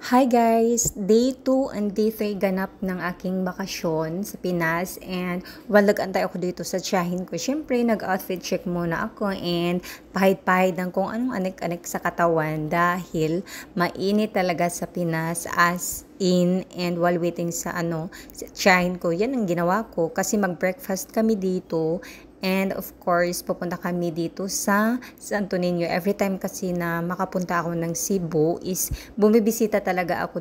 Hi guys! Day 2 and Day 3 ganap ng aking bakasyon sa Pinas and while nag-antay ako dito sa tiyahin ko, syempre nag-outfit check muna ako and pahid-pahid ng kung anong anik-anik sa katawan dahil mainit talaga sa Pinas as in. And while waiting sa sa tiyahin ko, yan ang ginawa ko kasi mag-breakfast kami dito. And of course, pupunta kami dito sa Santo Niño. Every time kasi na makapunta ako ng Cebu is bumibisita talaga ako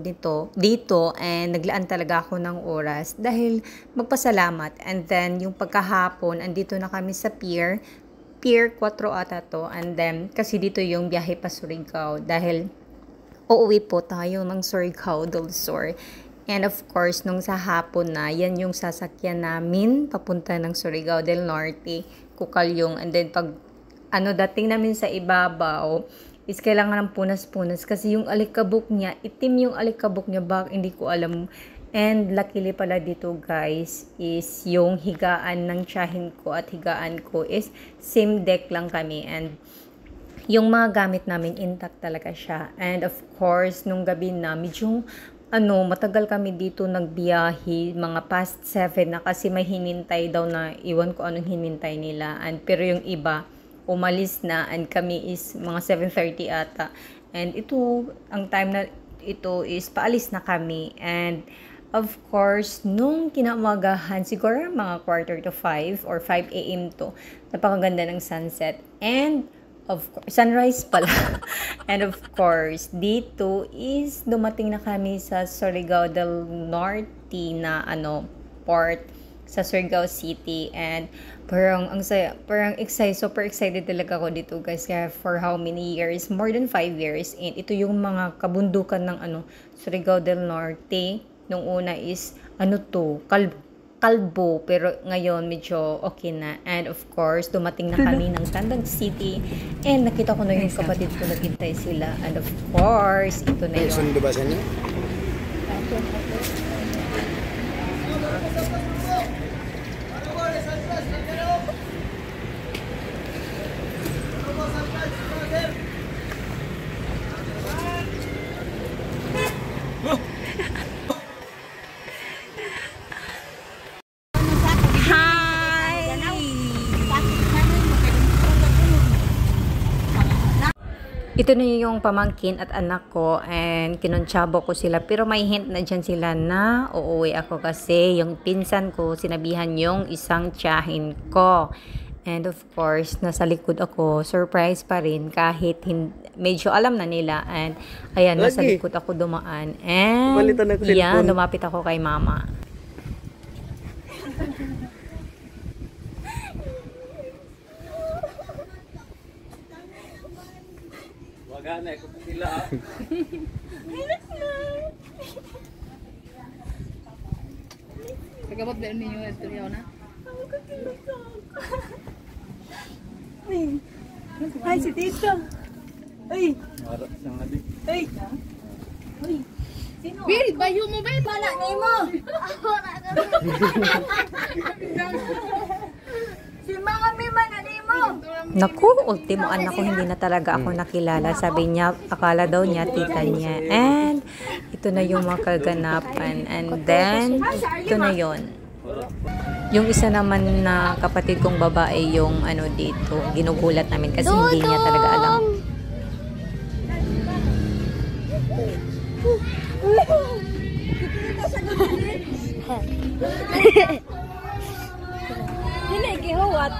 dito and naglaan talaga ako ng oras dahil magpasalamat. And then yung pagkahapon, andito na kami sa Pier 4 ata to. And then kasi dito yung biyahe pa Surigao dahil uuwi po tayo ng Surigao del Sur. And of course, nung sa hapon na, yan yung sasakyan namin papunta ng Surigao del Norte, Kukalyong. And then pag dating namin sa ibabaw, is kailangan ng punas-punas kasi yung alikabok niya, itim yung alikabok niya, hindi ko alam. And luckily pala dito guys, is yung higaan ng tiyahin ko at higaan ko is same deck lang kami. And yung mga gamit namin intact talaga siya. And of course, nung gabi na, medyo matagal kami dito nagbiyahe, mga past 7 na kasi may hinintay daw na iwan ko anong hinintay nila. And pero yung iba umalis na and kami is mga 7:30 ata. And ito, ang time na ito is paalis na kami. And of course, nung kinaumagahan, siguro mga 4:45 or 5 AM to, napakaganda ng sunset. And of course, sunrise pala. And of course, dito is dumating na kami sa Surigao del Norte na port sa Surigao City. And parang ang saya, parang excited, super excited talaga ako dito guys. Kaya for how many years? More than 5 years. And ito yung mga kabundukan ng Surigao del Norte. Nung una is kalbo, pero ngayon medyo okay na. And of course, dumating na kami ng Tandag City and nakita ko na yung kapatid ko, naghintay sila. And of course, ito na yun. Sundo ba sa inyo? Ito na yung pamangkin at anak ko and kinontsabo ko sila. Pero may hint na dyan sila na uuwi ako kasi yung pinsan ko sinabihan yung isang tiyahin ko. And of course, nasa likod ako. Surprise pa rin kahit medyo alam na nila. And ayan, nasa likod ako dumaan. And yan, lumapit ako kay mama. Wagana ko sila. Pagkabot din ninyo ito na. Ay, si Tito. Ay. Marap sa ngadi. Ay. Ay. Sino? Bill, bayo mo ba? Wala na mo. Si mga mima na mo. Naku, ultimo anak ko, hindi na talaga ako nakilala. Sabi niya, akala daw niya tita niya. And ito na yung mga kaganapan. And then, ito na yon. Yung isa naman na kapatid kong babae yung dito, ginugulat namin kasi hindi niya talaga alam. Hindi, gihuwat.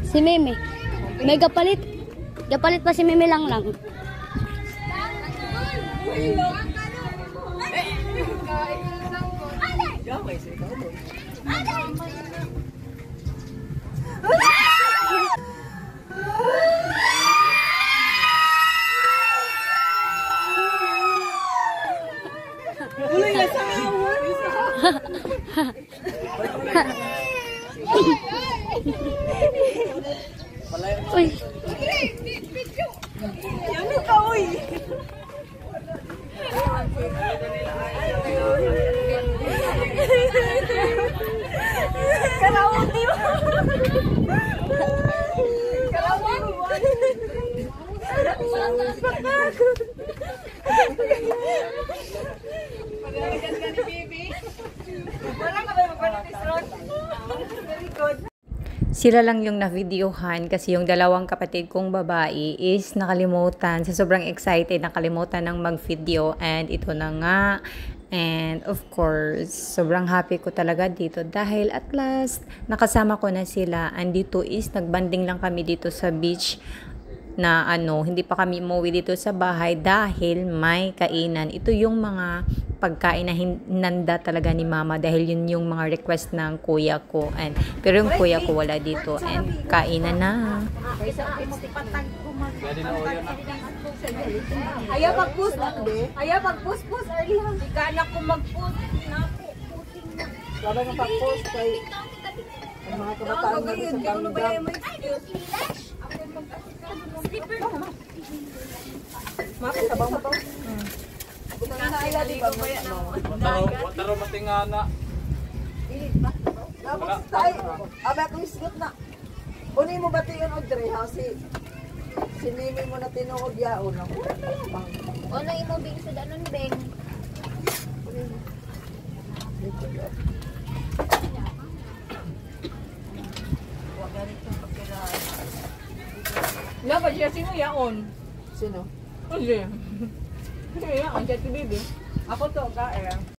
Si Mimi. May gapalit. Gapalit pa si Mimi lang. Uloy na sa Uy. ano ka, uy? Kalawang di mo. Kalawang mo. Kalawang mo. Sila lang yung na-videohan kasi yung dalawang kapatid kong babae is nakalimutan. Sa sobrang excited, nakalimutan ng mag-video. And ito na nga. And of course, sobrang happy ko talaga dito dahil at last, nakasama ko na sila. And dito is, nagbanding lang kami dito sa beach na hindi pa kami umuwi dito sa bahay dahil may kainan. Ito yung mga pagkain na hinanda talaga ni mama dahil yun yung mga request ng kuya ko. Pero yung kuya ko wala dito and kainan na. Pwede na uyan na. Ayaw mag-post ate. Ayaw mag-post early ha. Ika na ko mag-post. Wala nga pag-post kay ang mga kabataan na sa tanggap. Maki, tabang mo to. Wataro matingana. Tapos tayo, abay akong isgot na. Unin mo ba ito yun, Audrey, ha? Si Mimi mo na tinuod yaon. Ako na lamang. O na imo bing sa danon beng. Laba siya sino yaon? Sino? Hindi. Hindi yaon siya si Bibi. Ako to, ka